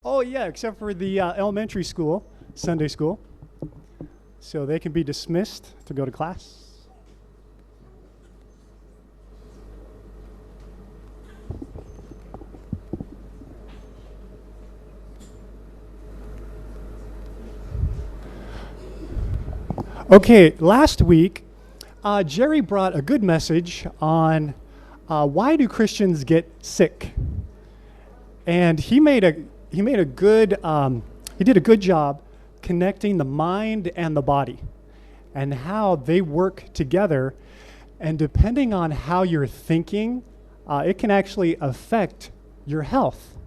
Oh, yeah, except for the elementary school, Sunday school. So they can be dismissed to go to class. Okay, last week, Jerry brought a good message on why do Christians get sick, and he did a good job connecting the mind and the body, and how they work together, and depending on how you're thinking, it can actually affect your health.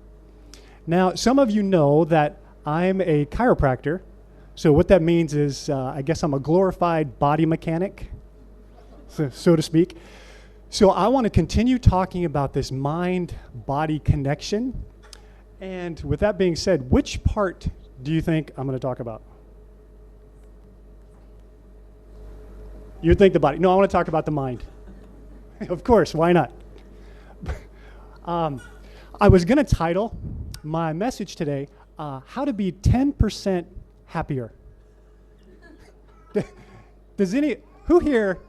Now, some of you know that I'm a chiropractor. So what that means is, I guess I'm a glorified body mechanic, so to speak. So I want to continue talking about this mind-body connection. And with that being said, which part do you think I'm going to talk about? You think the body. No, I want to talk about the mind. Of course, why not? I was going to title my message today, How to Be 10% Happier. Who here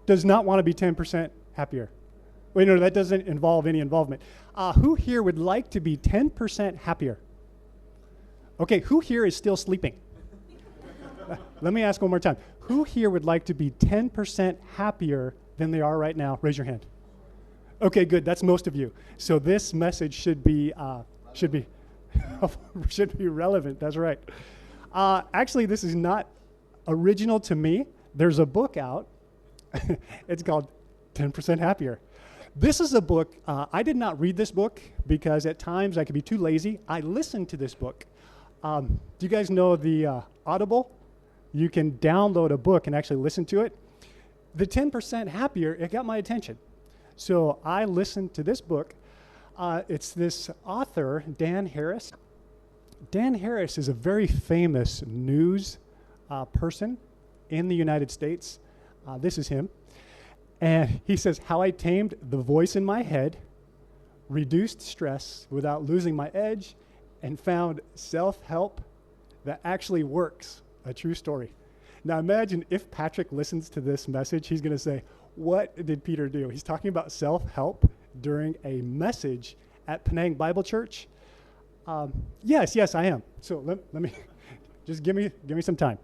does not want to be 10% happier? Wait, no, that doesn't involve any involvement. Who here would like to be 10% happier? Okay, who here is still sleeping? Let me ask one more time. Who here would like to be 10% happier than they are right now? Raise your hand. Okay, good. That's most of you. So this message should be should be relevant. That's right. Actually, this is not original to me. There's a book out. It's called 10% Happier. This is a book. I did not read this book because at times I could be too lazy. I listened to this book. Do you guys know the Audible? You can download a book and actually listen to it. The 10% Happier, it got my attention. So I listened to this book. It's this author, Dan Harris. Dan Harris is a very famous news person in the United States. This is him. And he says, how I tamed the voice in my head, reduced stress without losing my edge, and found self-help that actually works. A true story. Now imagine if Patrick listens to this message, he's going to say, what did Peter do? He's talking about self-help during a message at Penang Bible Church. Yes, I am. So let me, just give me some time.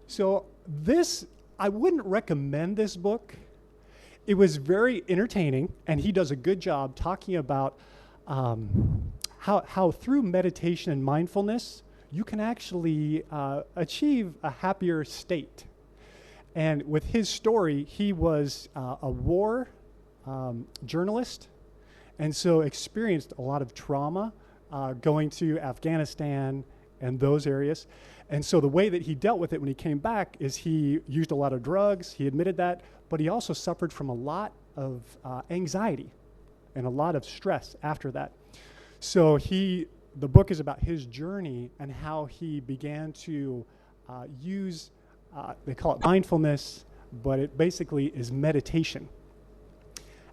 So I wouldn't recommend this book. It was very entertaining, and he does a good job talking about how through meditation and mindfulness, you can actually achieve a happier state. And with his story, he was a war journalist, and so experienced a lot of trauma going to Afghanistan and those areas. And so the way that he dealt with it when he came back is he used a lot of drugs, he admitted that, but he also suffered from a lot of anxiety and a lot of stress after that. So the book is about his journey and how he began to use, they call it mindfulness, but it basically is meditation.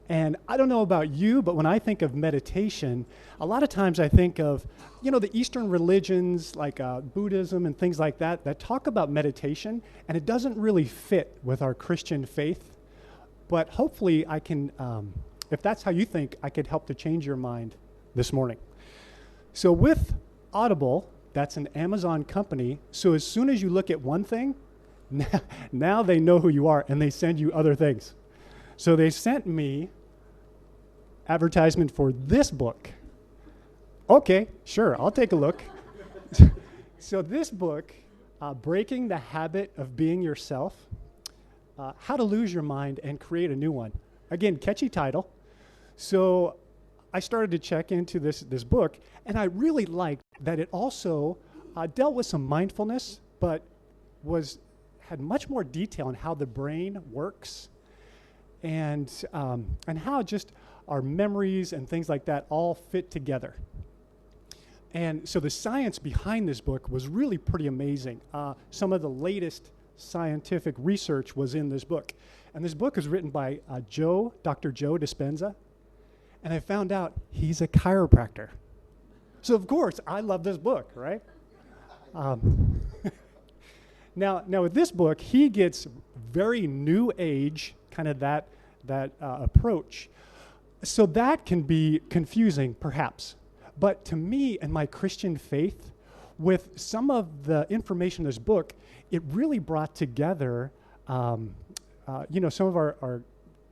And I don't know about you, but when I think of meditation, a lot of times I think of, the Eastern religions like Buddhism and things like that talk about meditation, and it doesn't really fit with our Christian faith. But hopefully I can, if that's how you think, I could help to change your mind this morning. So with Audible, that's an Amazon company, so as soon as you look at one thing, now they know who you are, and they send you other things. So they sent me advertisement for this book. Okay, sure, I'll take a look. So this book, Breaking the Habit of Being Yourself, How to Lose Your Mind and Create a New One. Again, catchy title. So I started to check into this book, and I really liked that it also dealt with some mindfulness, but had much more detail on how the brain works, and how just our memories and things like that all fit together. And so the science behind this book was really pretty amazing. Some of the latest scientific research was in this book. And this book is written by Dr. Joe Dispenza. And I found out he's a chiropractor. So of course, I love this book, right? Um, now with this book, he gets very new age, kind of that approach. So that can be confusing, perhaps. But to me and my Christian faith, with some of the information in this book, it really brought together, some of our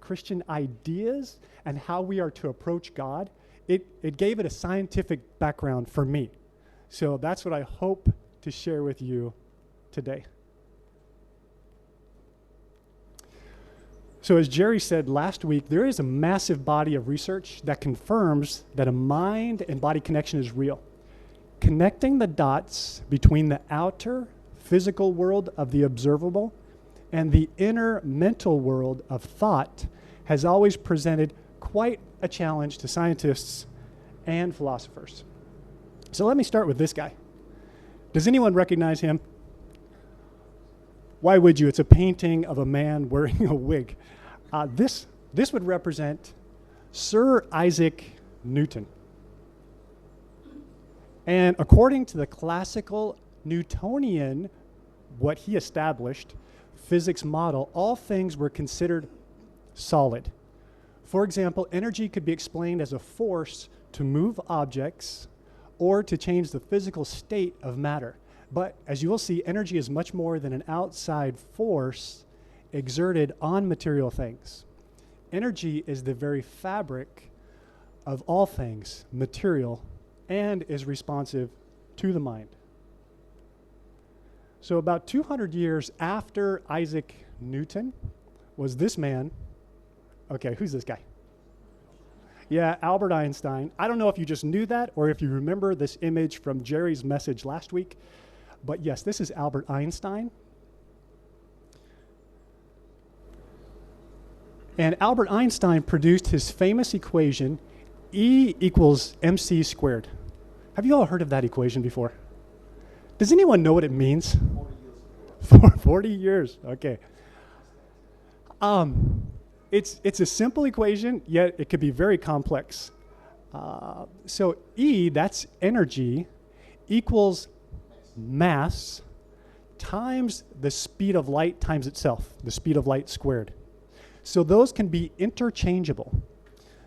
Christian ideas and how we are to approach God. It gave it a scientific background for me. So that's what I hope to share with you today. So as Jerry said last week, there is a massive body of research that confirms that a mind and body connection is real. Connecting the dots between the outer physical world of the observable and the inner mental world of thought has always presented quite a challenge to scientists and philosophers. So let me start with this guy. Does anyone recognize him? Why would you? It's a painting of a man wearing a wig. This would represent Sir Isaac Newton. And according to the classical Newtonian, what he established, physics model, all things were considered solid. For example, energy could be explained as a force to move objects or to change the physical state of matter. But as you will see, energy is much more than an outside force exerted on material things. Energy is the very fabric of all things material and is responsive to the mind. So about 200 years after Isaac Newton was this man. Okay, who's this guy? Yeah, Albert Einstein. I don't know if you just knew that or if you remember this image from Jerry's message last week, but yes, this is Albert Einstein. And Albert Einstein produced his famous equation, E equals mc squared. Have you all heard of that equation before? Does anyone know what it means? 40 years. 40 years, okay. It's a simple equation, yet it could be very complex. So E, that's energy, equals mass times the speed of light times itself, the speed of light squared. So those can be interchangeable.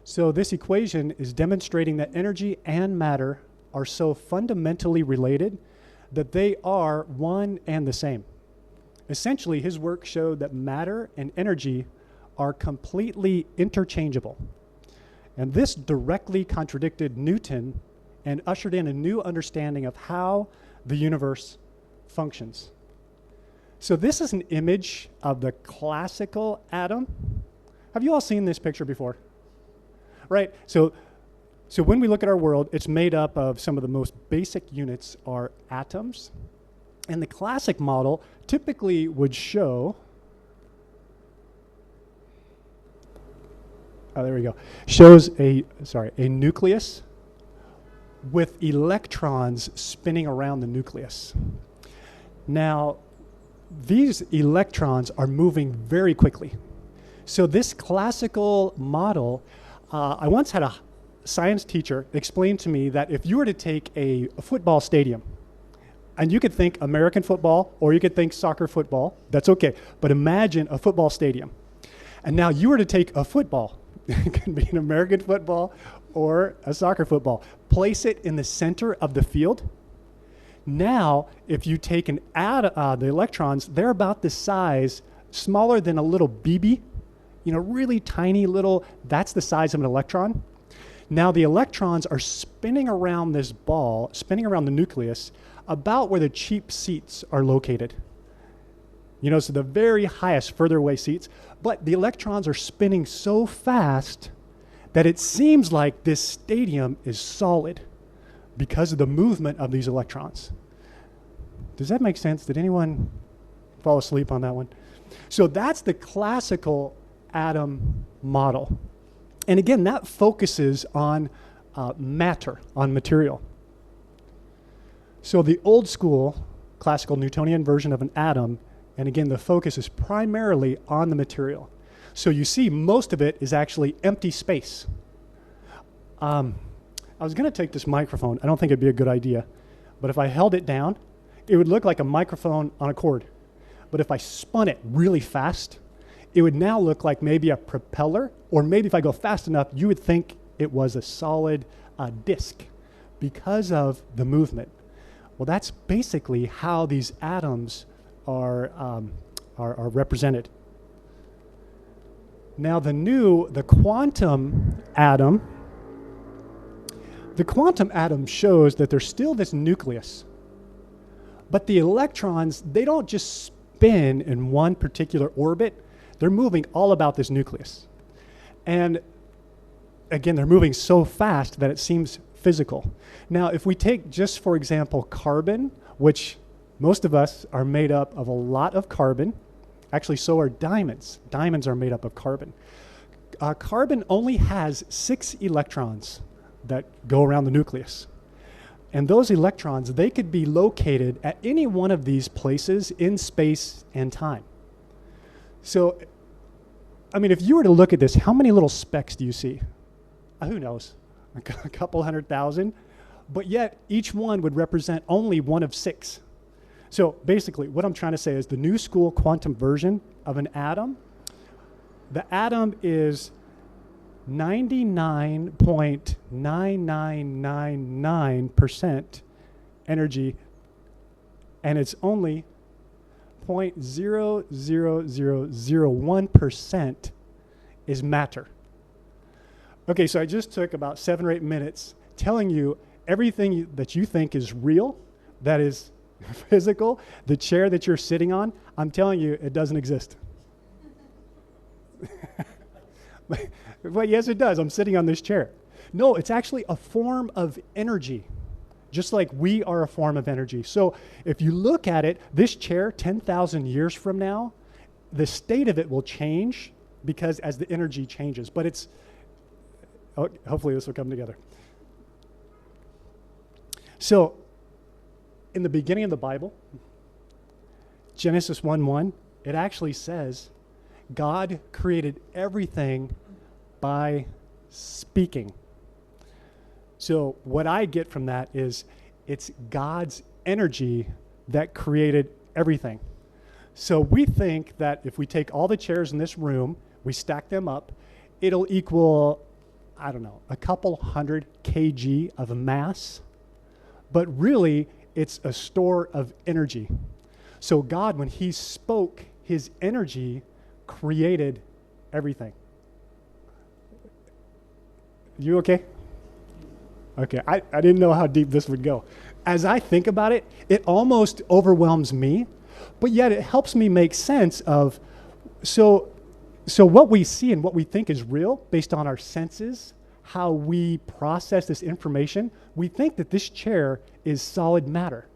So this equation is demonstrating that energy and matter are so fundamentally related that they are one and the same. Essentially, his work showed that matter and energy are completely interchangeable. And this directly contradicted Newton and ushered in a new understanding of how the universe functions. So this is an image of the classical atom. Have you all seen this picture before? Right, so when we look at our world, it's made up of some of the most basic units are atoms. And the classic model typically would show, there we go, shows a nucleus with electrons spinning around the nucleus. Now, these electrons are moving very quickly. So this classical model, I once had a science teacher explain to me that if you were to take a football stadium, and you could think American football or you could think soccer football, that's okay, but imagine a football stadium. And now you were to take a football, it could be an American football or a soccer football, place it in the center of the field. Now, if you take the electrons, they're about the size, smaller than a little BB, really tiny little, that's the size of an electron. Now the electrons are spinning around this ball, spinning around the nucleus, about where the cheap seats are located. So the very highest, further away seats, but the electrons are spinning so fast that it seems like this stadium is solid because of the movement of these electrons. Does that make sense? Did anyone fall asleep on that one? So that's the classical atom model. And again, that focuses on matter, on material. So the old school classical Newtonian version of an atom, and again, the focus is primarily on the material. So you see most of it is actually empty space. I was going to take this microphone. I don't think it'd be a good idea. But if I held it down, it would look like a microphone on a cord. But if I spun it really fast, it would now look like maybe a propeller, or maybe if I go fast enough, you would think it was a solid disc because of the movement. Well, that's basically how these atoms are represented. Now the quantum atom shows that there's still this nucleus. But the electrons, they don't just spin in one particular orbit. They're moving all about this nucleus. And again, they're moving so fast that it seems physical. Now, if we take just, for example, carbon, which most of us are made up of a lot of carbon. Actually, so are diamonds. Diamonds are made up of carbon. Carbon only has 6 electrons that go around the nucleus. And those electrons, they could be located at any one of these places in space and time. So, I mean, if you were to look at this, how many little specks do you see? Who knows? A couple 100,000. But yet, each one would represent only one of 6. So basically, what I'm trying to say is the new school quantum version of an atom, the atom is 99.9999% energy, and it's only 0.00001% is matter. Okay, so I just took about 7 or 8 minutes telling you everything that you think is real, that is physical, the chair that you're sitting on, I'm telling you, it doesn't exist. But yes, it does. I'm sitting on this chair. No, it's actually a form of energy, just like we are a form of energy. So if you look at it, this chair, 10,000 years from now, the state of it will change because as the energy changes. But it's, hopefully this will come together. So, in the beginning of the Bible, Genesis 1:1, it actually says God created everything by speaking. So what I get from that is it's God's energy that created everything. So we think that if we take all the chairs in this room, we stack them up, it'll equal, I don't know, a couple 100 kg of mass. But really, it's a store of energy. So God, when he spoke, his energy created everything. You okay? Okay, I didn't know how deep this would go. As I think about it, it almost overwhelms me, but yet it helps me make sense of, so what we see and what we think is real based on our senses, how we process this information, we think that this chair is solid matter,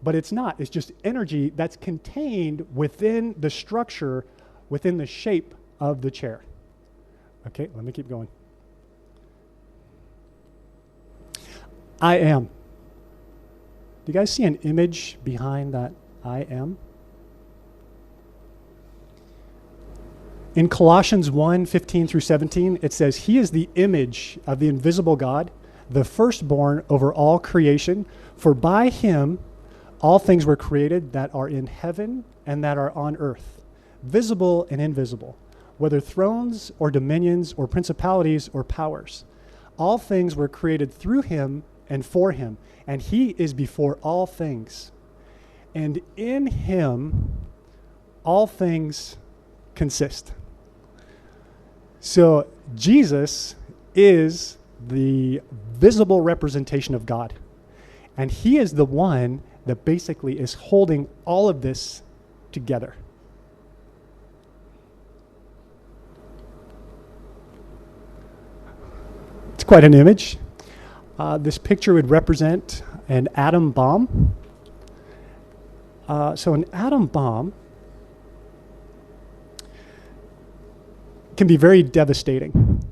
but it's not. It's just energy that's contained within the structure, within the shape of the chair. Okay, let me keep going. I am. Do you guys see an image behind that I am? In Colossians 1:15-17, it says, "He is the image of the invisible God, the firstborn over all creation. For by him all things were created that are in heaven and that are on earth, visible and invisible, whether thrones or dominions or principalities or powers. All things were created through him and for him, and he is before all things. And in him all things consist." So Jesus is the visible representation of God. And he is the one that basically is holding all of this together. It's quite an image. This picture would represent an atom bomb. So an atom bomb can be very devastating.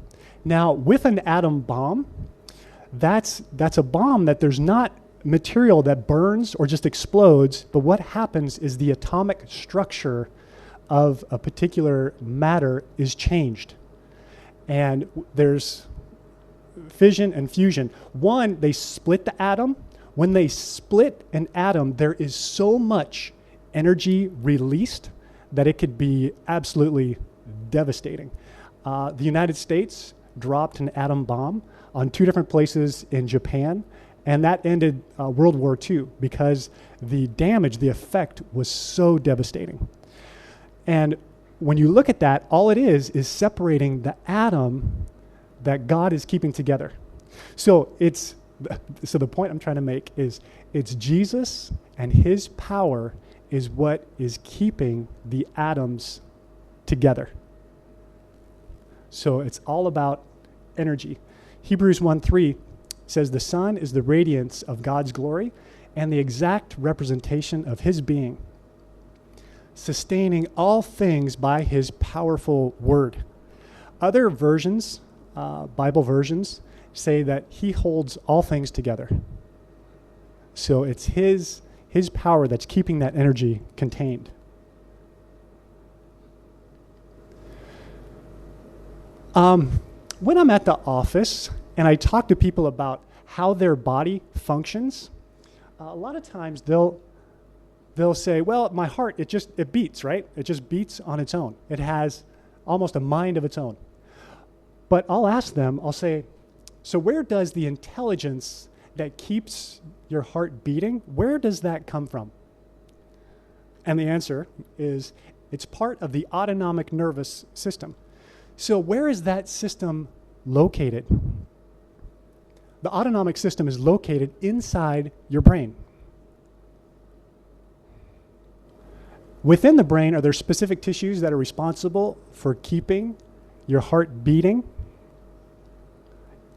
Now, with an atom bomb, that's a bomb that there's not material that burns or just explodes, but what happens is the atomic structure of a particular matter is changed. And there's fission and fusion. One, they split the atom. When they split an atom, there is so much energy released that it could be absolutely devastating. The United States dropped an atom bomb on 2 different places in Japan, and that ended World War II because the damage, the effect was so devastating. And when you look at that, all it is separating the atom that God is keeping together. So the point I'm trying to make is it's Jesus and his power is what is keeping the atoms together. So it's all about energy. Hebrews 1:3 says the sun is the radiance of God's glory and the exact representation of his being, sustaining all things by his powerful word. Other versions, Bible versions, say that he holds all things together. So it's his power that's keeping that energy contained. When I'm at the office and I talk to people about how their body functions, a lot of times they'll say, well, my heart, it beats, right? It just beats on its own. It has almost a mind of its own. But I'll ask them, I'll say, so where does the intelligence that keeps your heart beating, where does that come from? And the answer is, it's part of the autonomic nervous system. So where is that system located? The autonomic system is located inside your brain. Within the brain, are there specific tissues that are responsible for keeping your heart beating?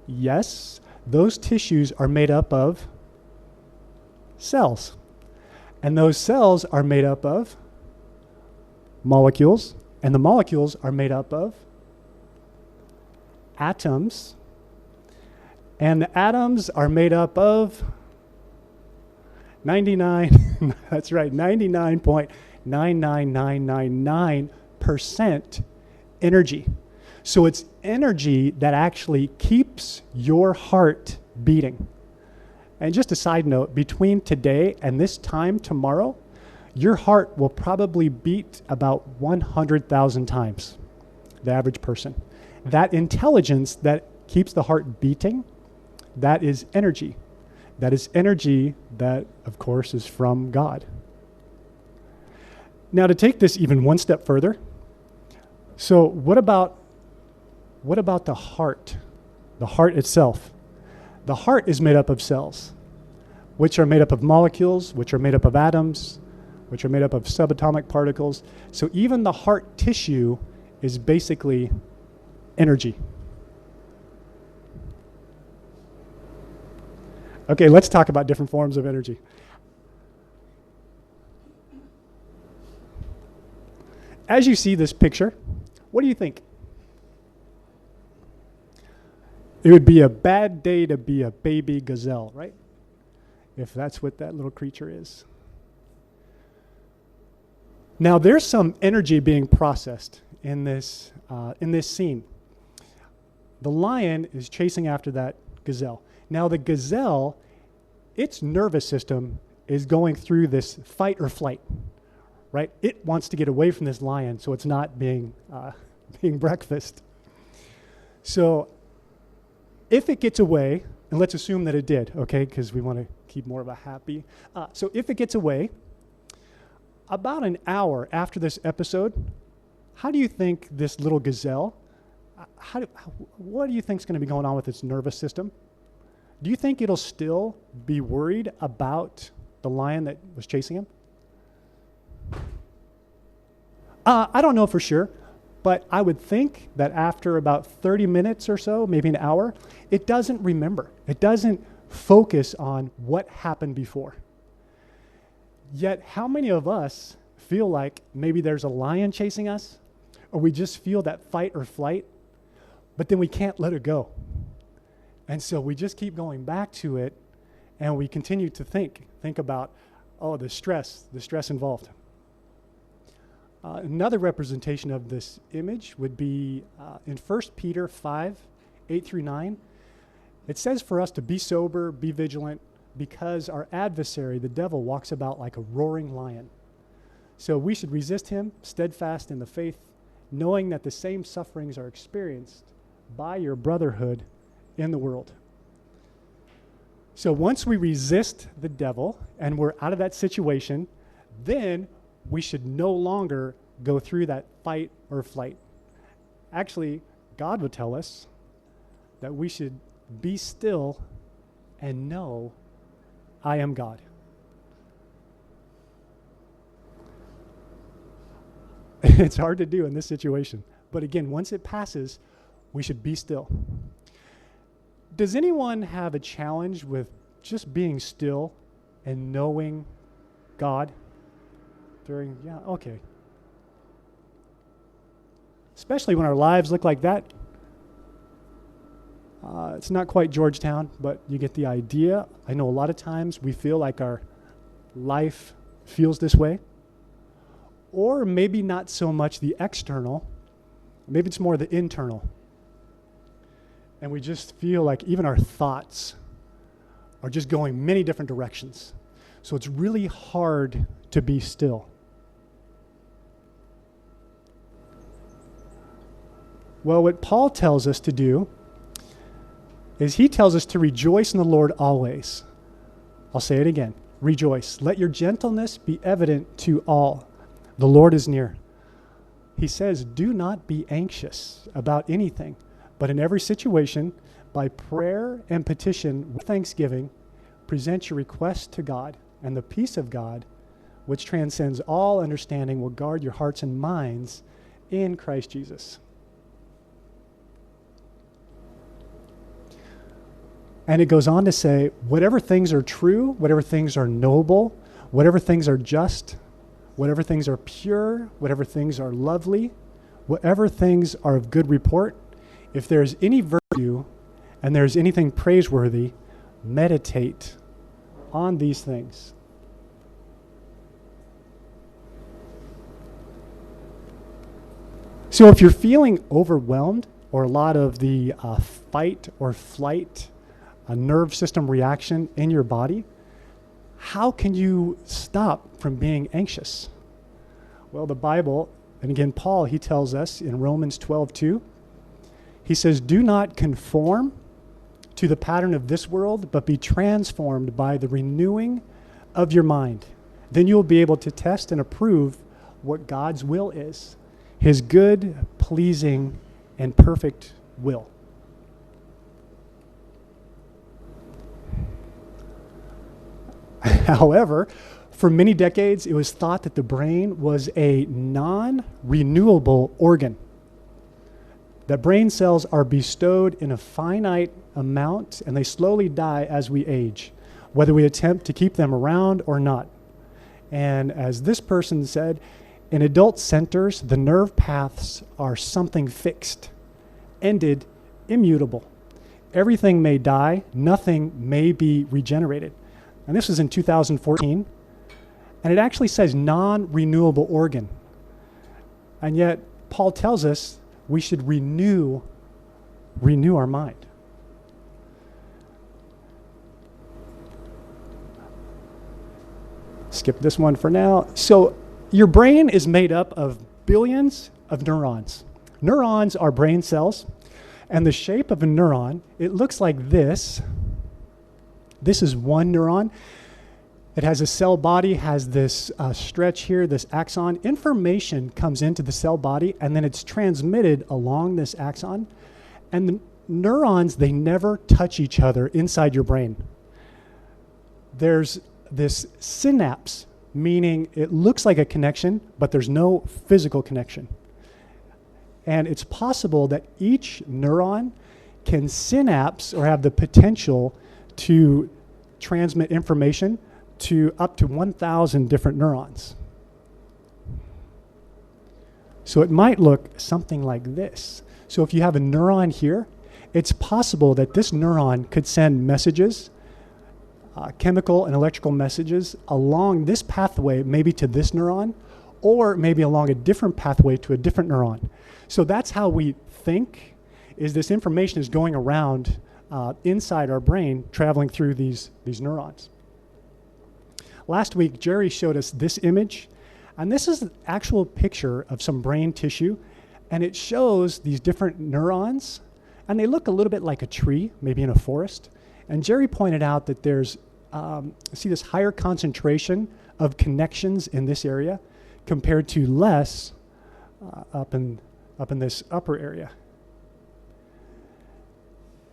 Yes, those tissues are made up of cells. And those cells are made up of molecules, and the molecules are made up of atoms, and the atoms are made up of 99.99999% energy. So it's energy that actually keeps your heart beating. And just a side note, between today and this time tomorrow, your heart will probably beat about 100,000 times, the average person. That intelligence that keeps the heart beating, that is energy. That is energy that, of course, is from God. Now, to take this even one step further, so what about the heart? The heart itself. The heart is made up of cells, which are made up of molecules, which are made up of atoms, which are made up of subatomic particles. So even the heart tissue is basically energy. Okay, let's talk about different forms of energy. As you see this picture, what do you think? It would be a bad day to be a baby gazelle, right? If that's what that little creature is. Now, there's some energy being processed in this scene. The lion is chasing after that gazelle. Now, the gazelle, its nervous system is going through this fight or flight, right? It wants to get away from this lion, so it's not being breakfast. So if it gets away, and let's assume that it did, okay, because we want to keep more of a happy. So if it gets away, about an hour after this episode, how do you think this little gazelle, what do you think is going to be going on with its nervous system? Do you think it'll still be worried about the lion that was chasing him? I don't know for sure, but I would think that after about 30 minutes or so, maybe an hour, it doesn't remember. It doesn't focus on what happened before. Yet, how many of us feel like maybe there's a lion chasing us, or we just feel that fight or flight, but then we can't let it go? And so we just keep going back to it, and we continue to think about, the stress involved. Another representation of this image would be in 1 Peter 5, 8 through 9. It says for us to be sober, be vigilant, because our adversary, the devil, walks about like a roaring lion. So we should resist him, steadfast in the faith, knowing that the same sufferings are experienced by your brotherhood in the world. So once we resist the devil and we're out of that situation, then we should no longer go through that fight or flight. Actually, God would tell us that we should be still and know I am God. It's hard to do in this situation. But again, once it passes, we should be still. Does anyone have a challenge with just being still and knowing God during, okay. Especially when our lives look like that. It's not quite Georgetown, but you get the idea. I know a lot of times we feel like our life feels this way. Or maybe not so much the external, maybe it's more the internal. And we just feel like even our thoughts are just going many different directions. So it's really hard to be still. Well, what Paul tells us to do is he tells us to rejoice in the Lord always. I'll say it again. Rejoice. Let your gentleness be evident to all. The Lord is near. He says, do not be anxious about anything, but in every situation, by prayer and petition with thanksgiving, present your request to God, and the peace of God, which transcends all understanding, will guard your hearts and minds in Christ Jesus. And it goes on to say, whatever things are true, whatever things are noble, whatever things are just, whatever things are pure, whatever things are lovely, whatever things are of good report, if there is any virtue and there is anything praiseworthy, meditate on these things. So if you're feeling overwhelmed or a lot of the fight or flight, a nerve system reaction in your body, how can you stop from being anxious? Well, the Bible, and again, Paul, he tells us in Romans 12:2, he says, do not conform to the pattern of this world, but be transformed by the renewing of your mind. Then you'll be able to test and approve what God's will is, his good, pleasing, and perfect will. However, for many decades, it was thought that the brain was a non-renewable organ. That brain cells are bestowed in a finite amount, and they slowly die as we age, whether we attempt to keep them around or not. And as this person said, in adult centers, the nerve paths are something fixed, ended, immutable. Everything may die, nothing may be regenerated. And this was in 2014. And it actually says non-renewable organ. And yet, Paul tells us we should renew our mind. Skip this one for now. So your brain is made up of billions of neurons. Neurons are brain cells. And the shape of a neuron, it looks like this. This is one neuron. It has a cell body, has this stretch here, this axon. Information comes into the cell body, and then it's transmitted along this axon. And the neurons, they never touch each other inside your brain. There's this synapse, meaning it looks like a connection, but there's no physical connection. And it's possible that each neuron can synapse or have the potential to transmit information to up to 1,000 different neurons. So it might look something like this. So if you have a neuron here, it's possible that this neuron could send messages, chemical and electrical messages along this pathway, maybe to this neuron, or maybe along a different pathway to a different neuron. So that's how we think, is this information is going around inside our brain traveling through these neurons. Last week, Jerry showed us this image, and this is an actual picture of some brain tissue, and it shows these different neurons, and they look a little bit like a tree, maybe in a forest. And Jerry pointed out that there's, see this higher concentration of connections in this area compared to less up in this upper area.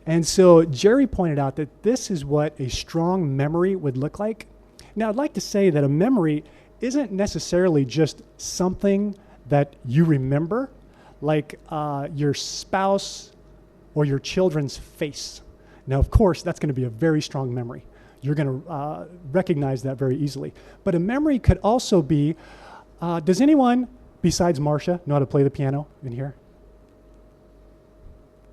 And so Jerry pointed out that this is what a strong memory would look like. Now, I'd like to say that a memory isn't necessarily just something that you remember, like your spouse or your children's face. Now, of course, that's going to be a very strong memory. You're going to recognize that very easily. But a memory could also be, does anyone besides Marcia know how to play the piano in here?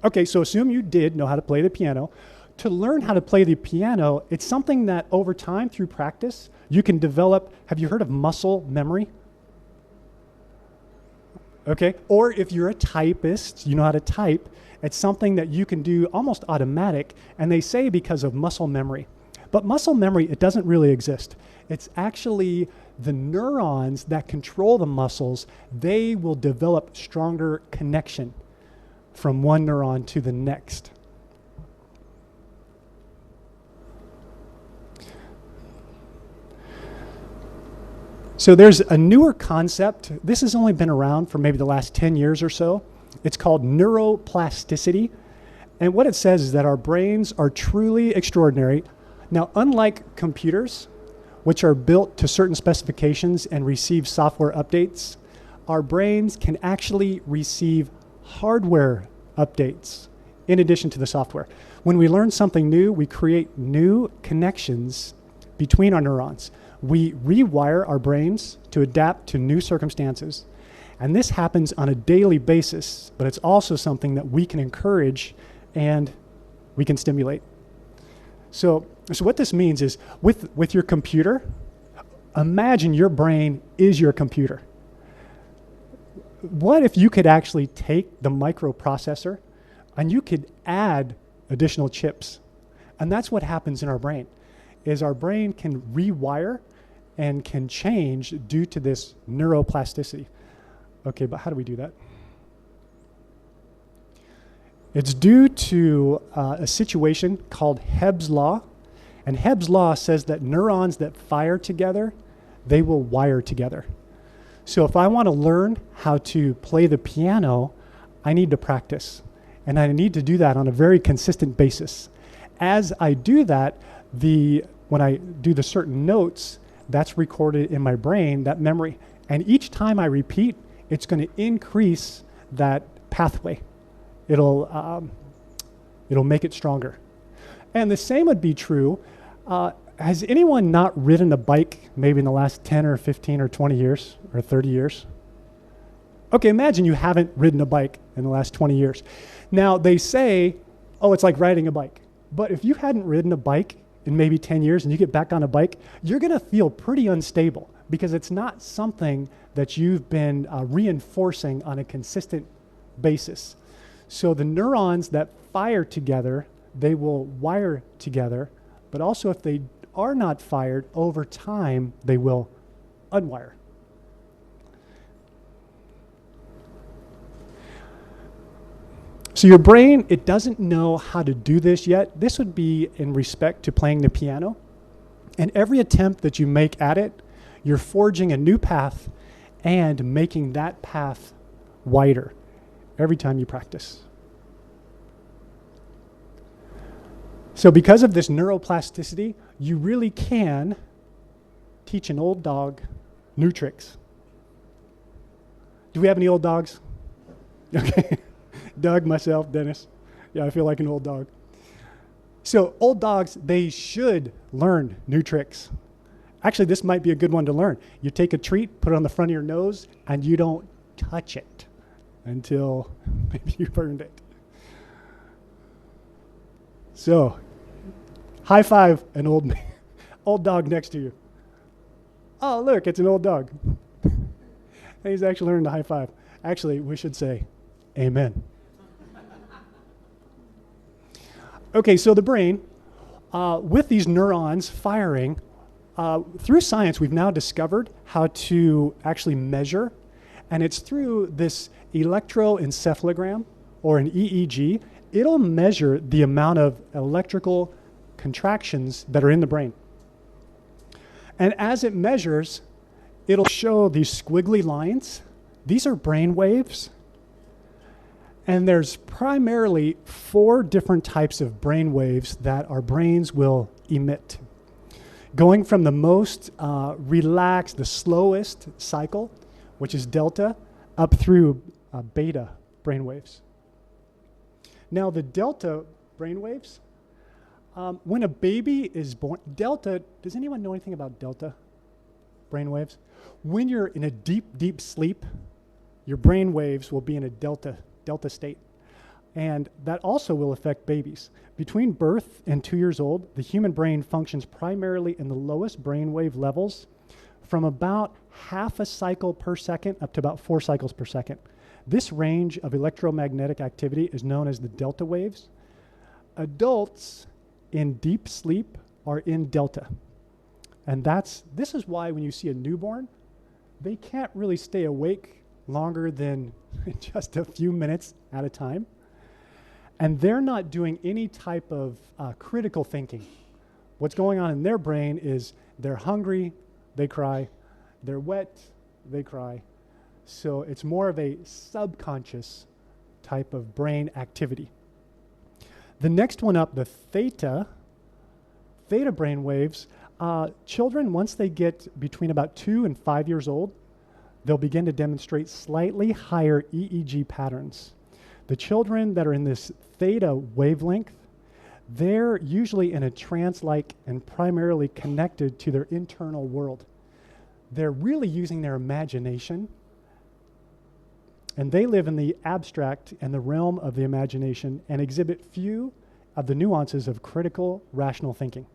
Okay, so assume you did know how to play the piano. To learn how to play the piano, it's something that over time through practice, you can develop. Have you heard of muscle memory? Okay, or if you're a typist, you know how to type, it's something that you can do almost automatic, and they say because of muscle memory. But muscle memory, it doesn't really exist. It's actually the neurons that control the muscles, they will develop stronger connection from one neuron to the next. So there's a newer concept. This has only been around for maybe the last 10 years or so. It's called neuroplasticity. And what it says is that our brains are truly extraordinary. Now, unlike computers, which are built to certain specifications and receive software updates, our brains can actually receive hardware updates in addition to the software. When we learn something new, we create new connections between our neurons. We rewire our brains to adapt to new circumstances. And this happens on a daily basis, but it's also something that we can encourage and we can stimulate. So what this means is with your computer, imagine your brain is your computer. What if you could actually take the microprocessor and you could add additional chips? And that's what happens in our brain, is our brain can rewire and can change due to this neuroplasticity. Okay, but how do we do that? It's due to a situation called Hebb's law. And Hebb's law says that neurons that fire together, they will wire together. So if I want to learn how to play the piano, I need to practice. And I need to do that on a very consistent basis. As I do that, when I do the certain notes, that's recorded in my brain, that memory. And each time I repeat, it's going to increase that pathway. It'll make it stronger. And the same would be true. Has anyone not ridden a bike maybe in the last 10 or 15 or 20 years or 30 years? Okay, imagine you haven't ridden a bike in the last 20 years. Now, they say, oh, it's like riding a bike. But if you hadn't ridden a bike in maybe 10 years and you get back on a bike, you're going to feel pretty unstable because it's not something that you've been reinforcing on a consistent basis. So the neurons that fire together, they will wire together, but also if they are not fired, over time, they will unwire. So your brain, it doesn't know how to do this yet. This would be in respect to playing the piano. And every attempt that you make at it, you're forging a new path and making that path wider every time you practice. So because of this neuroplasticity, you really can teach an old dog new tricks. Do we have any old dogs? Okay. Doug, myself, Dennis. Yeah, I feel like an old dog. So old dogs, they should learn new tricks. Actually, this might be a good one to learn. You take a treat, put it on the front of your nose, and you don't touch it until maybe you've earned it. So, high five an old dog next to you. Oh, look, it's an old dog. And he's actually learned to high five. Actually, we should say, amen. Okay, so the brain, with these neurons firing, through science, we've now discovered how to actually measure, and it's through this electroencephalogram, or an EEG. It'll measure the amount of electrical contractions that are in the brain. And as it measures, it'll show these squiggly lines. These are brain waves. And there's primarily 4 different types of brain waves that our brains will emit. Going from the most relaxed, the slowest cycle, which is delta, up through beta brainwaves. Now the delta brainwaves, when a baby is born, delta, does anyone know anything about delta brainwaves? When you're in a deep, deep sleep, your brainwaves will be in a delta state. And that also will affect babies. Between birth and 2 years old, the human brain functions primarily in the lowest brainwave levels from about half a cycle per second up to about 4 cycles per second. This range of electromagnetic activity is known as the delta waves. Adults in deep sleep are in delta. And this is why when you see a newborn, they can't really stay awake longer than just a few minutes at a time. And they're not doing any type of critical thinking. What's going on in their brain is they're hungry, they cry. They're wet, they cry. So it's more of a subconscious type of brain activity. The next one up, the theta brain waves, children, once they get between about 2 and 5 years old, they'll begin to demonstrate slightly higher EEG patterns. The children that are in this theta wavelength, they're usually in a trance-like and primarily connected to their internal world. They're really using their imagination, and they live in the abstract and the realm of the imagination and exhibit few of the nuances of critical, rational thinking.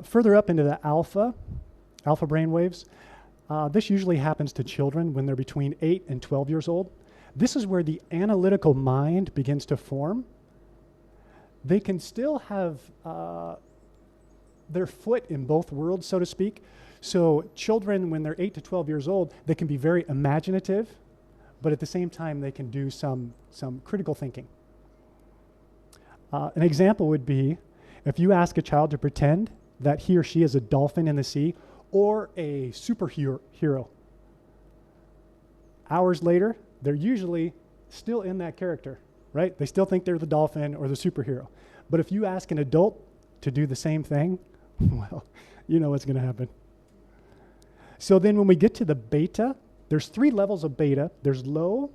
Further up into the alpha brainwaves, this usually happens to children when they're between 8 and 12 years old. This is where the analytical mind begins to form. They can still have their foot in both worlds, so to speak. So children, when they're 8 to 12 years old, they can be very imaginative, but at the same time, they can do some critical thinking. An example would be if you ask a child to pretend that he or she is a dolphin in the sea or a superhero. Hours later, they're usually still in that character, right? They still think they're the dolphin or the superhero. But if you ask an adult to do the same thing, well, you know what's going to happen. So then when we get to the beta, there's 3 levels of beta. There's low,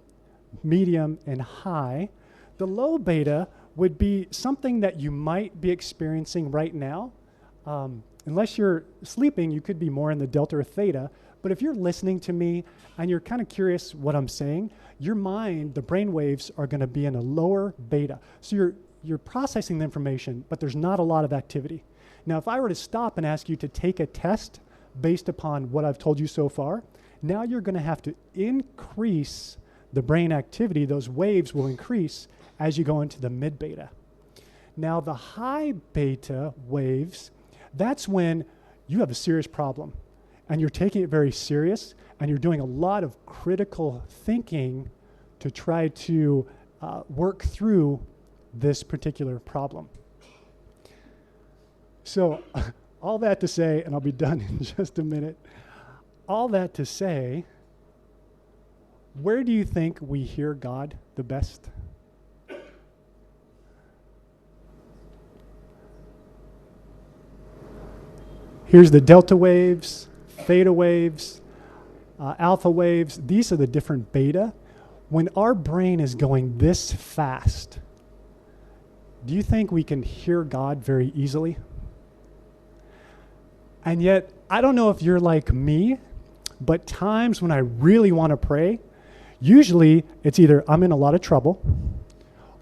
medium, and high. The low beta would be something that you might be experiencing right now. Unless you're sleeping, you could be more in the delta or theta. But if you're listening to me and you're kind of curious what I'm saying, your mind, the brain waves, are going to be in a lower beta. So you're processing the information, but there's not a lot of activity. Now, if I were to stop and ask you to take a test based upon what I've told you so far, now you're going to have to increase the brain activity. Those waves will increase as you go into the mid-beta. Now, the high beta waves, that's when you have a serious problem and you're taking it very serious and you're doing a lot of critical thinking to try to work through this particular problem. So all that to say, and I'll be done in just a minute, all that to say, where do you think we hear God the best? Here's the delta waves, theta waves, alpha waves. These are the different beta. When our brain is going this fast, do you think we can hear God very easily? And yet, I don't know if you're like me, but times when I really want to pray, usually it's either I'm in a lot of trouble,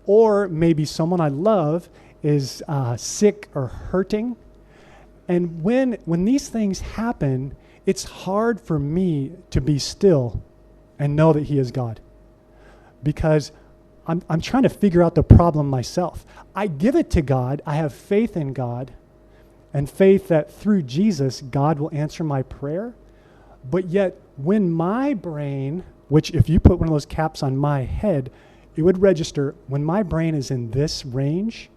or maybe someone I love is sick or hurting. And when these things happen, it's hard for me to be still and know that He is God. Because I'm trying to figure out the problem myself. I give it to God. I have faith in God and faith that through Jesus, God will answer my prayer. But yet, when my brain, which if you put one of those caps on my head, it would register, when my brain is in this range,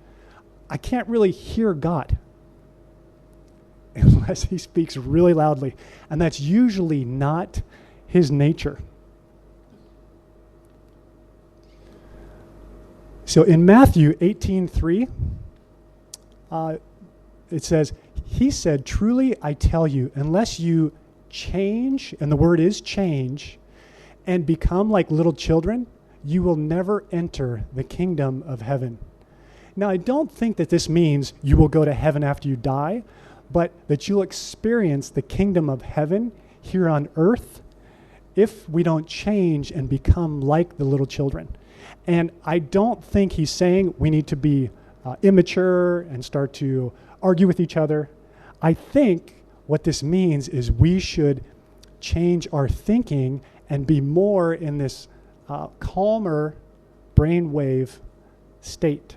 I can't really hear God unless he speaks really loudly. And that's usually not his nature. So in Matthew 18:3, it says, he said, truly I tell you, unless you change, and the word is change, and become like little children, you will never enter the kingdom of heaven. Now, I don't think that this means you will go to heaven after you die, but that you'll experience the kingdom of heaven here on earth if we don't change and become like the little children. And I don't think he's saying we need to be immature and start to argue with each other. I think what this means is we should change our thinking and be more in this calmer brainwave state.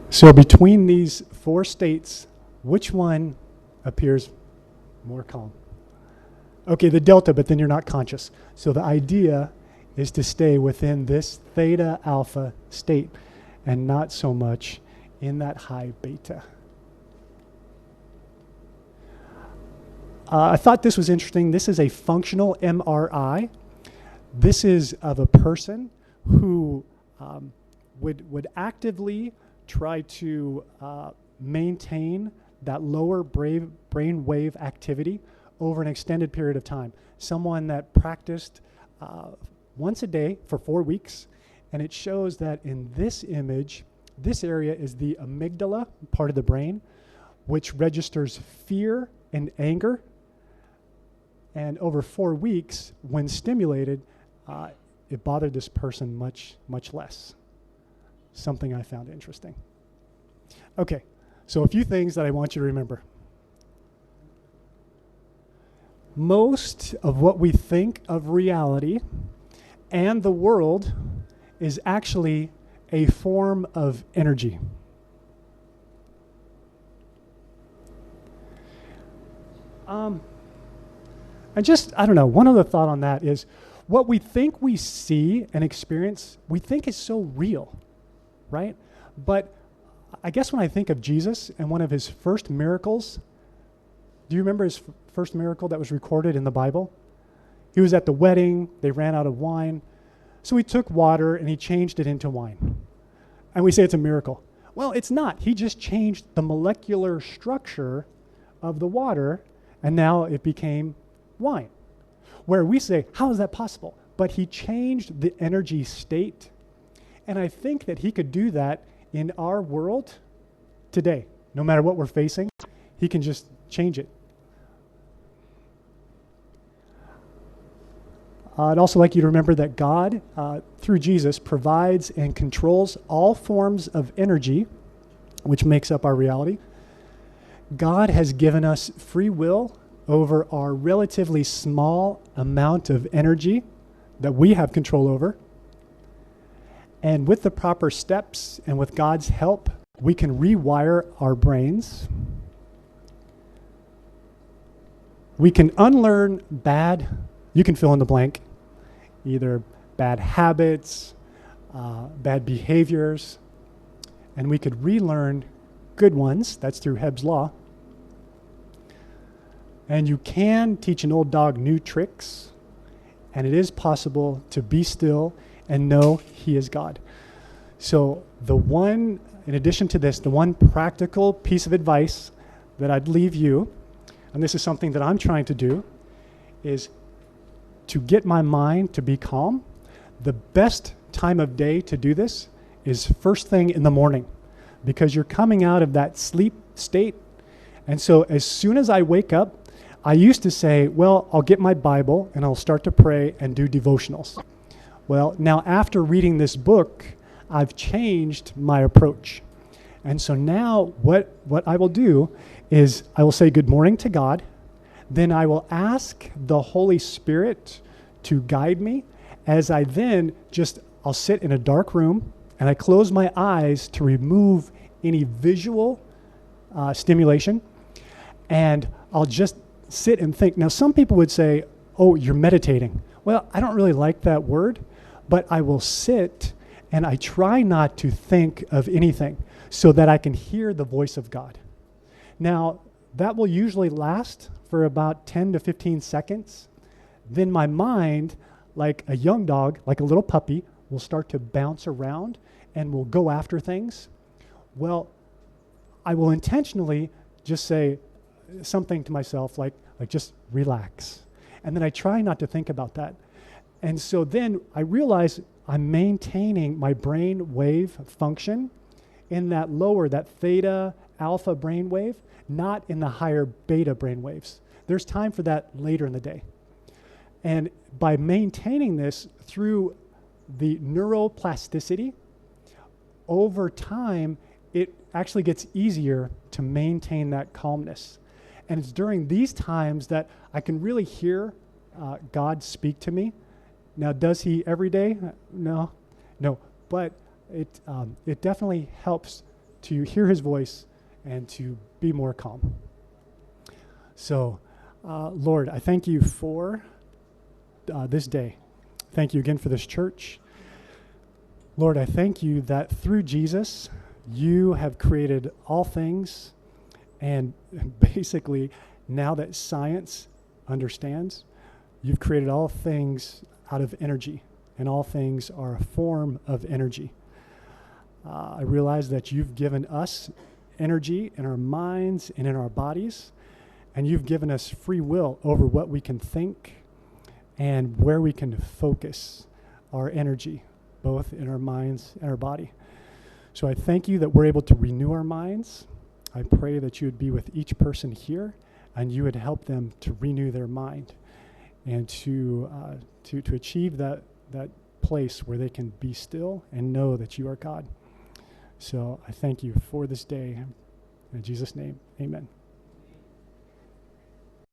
So between these four states, which one appears more calm? Okay, the delta, but then you're not conscious. So the idea is to stay within this theta alpha state and not so much in that high beta. I thought this was interesting. This is a functional MRI. This is of a person who would actively try to maintain that lower brain wave activity over an extended period of time. Someone that practiced once a day for 4 weeks, and it shows that in this image, this area is the amygdala, part of the brain, which registers fear and anger. And over 4 weeks, when stimulated, it bothered this person much, much less. Something I found interesting. Okay, so a few things that I want you to remember. Most of what we think of reality and the world is actually a form of energy. I don't know, one other thought on that is what we think we see and experience, we think is so real, right? But I guess when I think of Jesus and one of his first miracles, do you remember his first miracle that was recorded in the Bible? He was at the wedding, they ran out of wine, so he took water and he changed it into wine. And we say it's a miracle. Well, it's not. He just changed the molecular structure of the water, and now it became wine. Where we say, how is that possible? But he changed the energy state. And I think that he could do that in our world today. No matter what we're facing, he can just change it. I'd also like you to remember that God, through Jesus, provides and controls all forms of energy, which makes up our reality. God has given us free will over our relatively small amount of energy that we have control over. And with the proper steps and with God's help, we can rewire our brains. We can unlearn bad, you can fill in the blank, either bad habits, bad behaviors, and we could relearn good ones. That's through Hebb's Law. And you can teach an old dog new tricks, and it is possible to be still and know he is God. So in addition to this, the one practical piece of advice that I'd leave you, and this is something that I'm trying to do, is to get my mind to be calm. The best time of day to do this is first thing in the morning, because you're coming out of that sleep state. And so as soon as I wake up, I used to say, well, I'll get my Bible and I'll start to pray and do devotionals. Well, now after reading this book, I've changed my approach. And so now what I will do is I will say good morning to God. then I will ask the Holy Spirit to guide me as I then I'll sit in a dark room and I close my eyes to remove any visual stimulation, and I'll just sit and think. Now, some people would say, oh, you're meditating. Well, I don't really like that word, but I will sit and I try not to think of anything so that I can hear the voice of God. Now, that will usually last for about 10 to 15 seconds. Then my mind, like a young dog, like a little puppy, will start to bounce around and will go after things. Well, I will intentionally just say something to myself like just relax. And then I try not to think about that. And so then I realize I'm maintaining my brain wave function in that theta alpha brain wave, not in the higher beta brain waves. There's time for that later in the day. And by maintaining this through the neuroplasticity, over time, it actually gets easier to maintain that calmness. And it's during these times that I can really hear God speak to me. Now, does he every day? No. But it definitely helps to hear his voice and to be more calm. So, Lord, I thank you for this day. Thank you again for this church. Lord, I thank you that through Jesus, you have created all things, and basically, now that science understands, you've created all things out of energy, and all things are a form of energy. I realize that you've given us energy in our minds and in our bodies, and you've given us free will over what we can think and where we can focus our energy, both in our minds and our body. So I thank you that we're able to renew our minds. I pray that you would be with each person here, and you would help them to renew their mind and to achieve that place where they can be still and know that you are God. So I thank you for this day. In Jesus' name, amen.